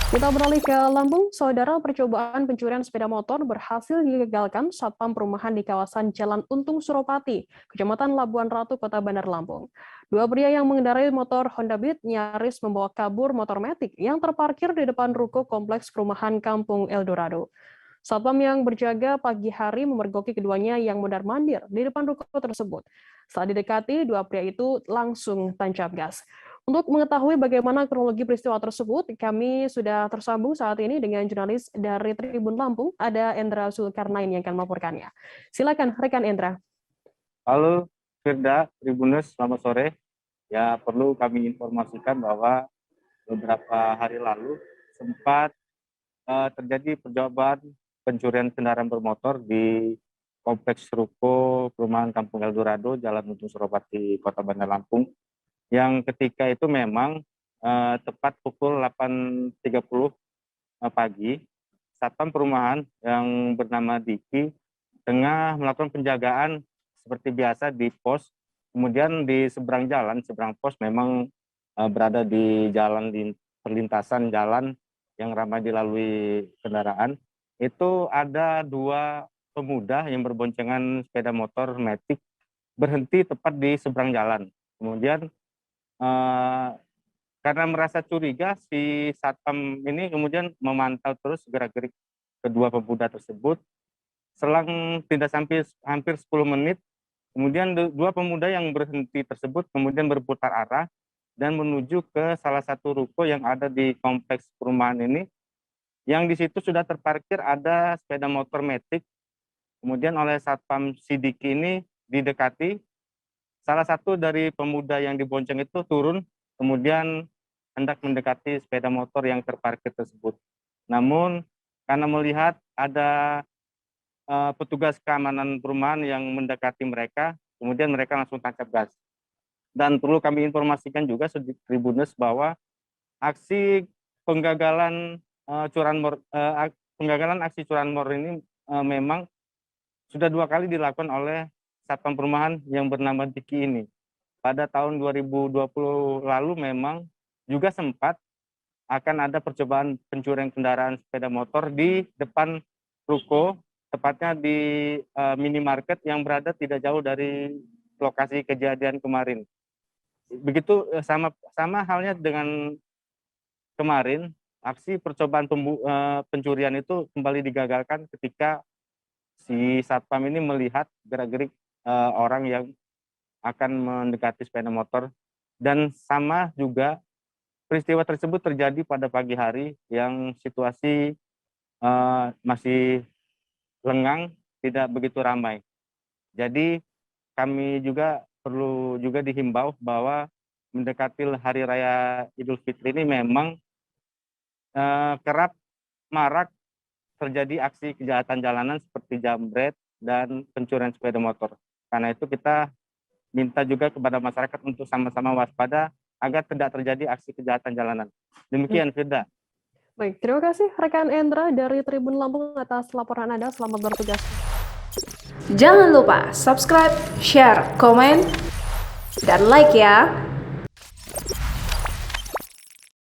Kita beralih ke Lampung, saudara. Percobaan pencurian sepeda motor berhasil digagalkan Satpam Perumahan di kawasan Jalan Untung Suropati, Kecamatan Labuan Ratu, Kota Bandar Lampung. Dua pria yang mengendarai motor Honda Beat nyaris membawa kabur motor Matic yang terparkir di depan ruko kompleks perumahan Kampung Eldorado. Satpam yang berjaga pagi hari memergoki keduanya yang mondar-mandir di depan ruko tersebut. Saat didekati, dua pria itu langsung tancap gas. Untuk mengetahui bagaimana kronologi peristiwa tersebut, kami sudah tersambung saat ini dengan jurnalis dari Tribun Lampung, ada Endra Zulkarnain yang akan melaporkannya. Silakan, rekan Endra. Halo Firda, Tribuners, selamat sore. Ya, perlu kami informasikan bahwa beberapa hari lalu sempat terjadi percobaan pencurian kendaraan bermotor di Kompleks Ruko Perumahan Kampung Eldorado, Jalan Untung Suropati, Kota Bandar Lampung, yang ketika itu memang tepat pukul 8.30 pagi, Satpam Perumahan yang bernama Diki tengah melakukan penjagaan seperti biasa di pos. Kemudian di seberang jalan, seberang pos memang berada di jalan di perlintasan jalan yang ramai dilalui kendaraan. Itu ada dua pemuda yang berboncengan sepeda motor Matic berhenti tepat di seberang jalan. Kemudian karena merasa curiga, si Satpam ini kemudian memantau terus gerak-gerik kedua pemuda tersebut. Selang tidak sampai hampir 10 menit, kemudian dua pemuda yang berhenti tersebut kemudian berputar arah dan menuju ke salah satu ruko yang ada di kompleks perumahan ini, yang di situ sudah terparkir ada sepeda motor Matic. Kemudian oleh Satpam Sidiki ini didekati, salah satu dari pemuda yang dibonceng itu turun, kemudian hendak mendekati sepeda motor yang terparkir tersebut. Namun karena melihat ada petugas keamanan perumahan yang mendekati mereka, kemudian mereka langsung tancap gas. Dan perlu kami informasikan juga Tribuners bahwa aksi penggagalan penggagalan aksi curanmor ini memang sudah dua kali dilakukan oleh Satpam Perumahan yang bernama Diki ini. Pada tahun 2020 lalu memang juga sempat akan ada percobaan pencurian kendaraan sepeda motor di depan ruko, tepatnya di minimarket yang berada tidak jauh dari lokasi kejadian kemarin. Begitu sama halnya dengan kemarin, aksi percobaan pencurian itu kembali digagalkan ketika si Satpam ini melihat gerak-gerik orang yang akan mendekati sepeda motor. Dan sama juga peristiwa tersebut terjadi pada pagi hari yang situasi masih lengang, tidak begitu ramai. Jadi kami juga perlu juga dihimbau bahwa mendekati hari raya Idul Fitri ini memang kerap marak terjadi aksi kejahatan jalanan seperti jambret dan pencurian sepeda motor. Karena itu kita minta juga kepada masyarakat untuk sama-sama waspada agar tidak terjadi aksi kejahatan jalanan. Demikian, Firda. Baik, terima kasih rekan Endra dari Tribun Lampung atas laporan Anda. Selamat bertugas. Jangan lupa subscribe, share, komen, dan like ya.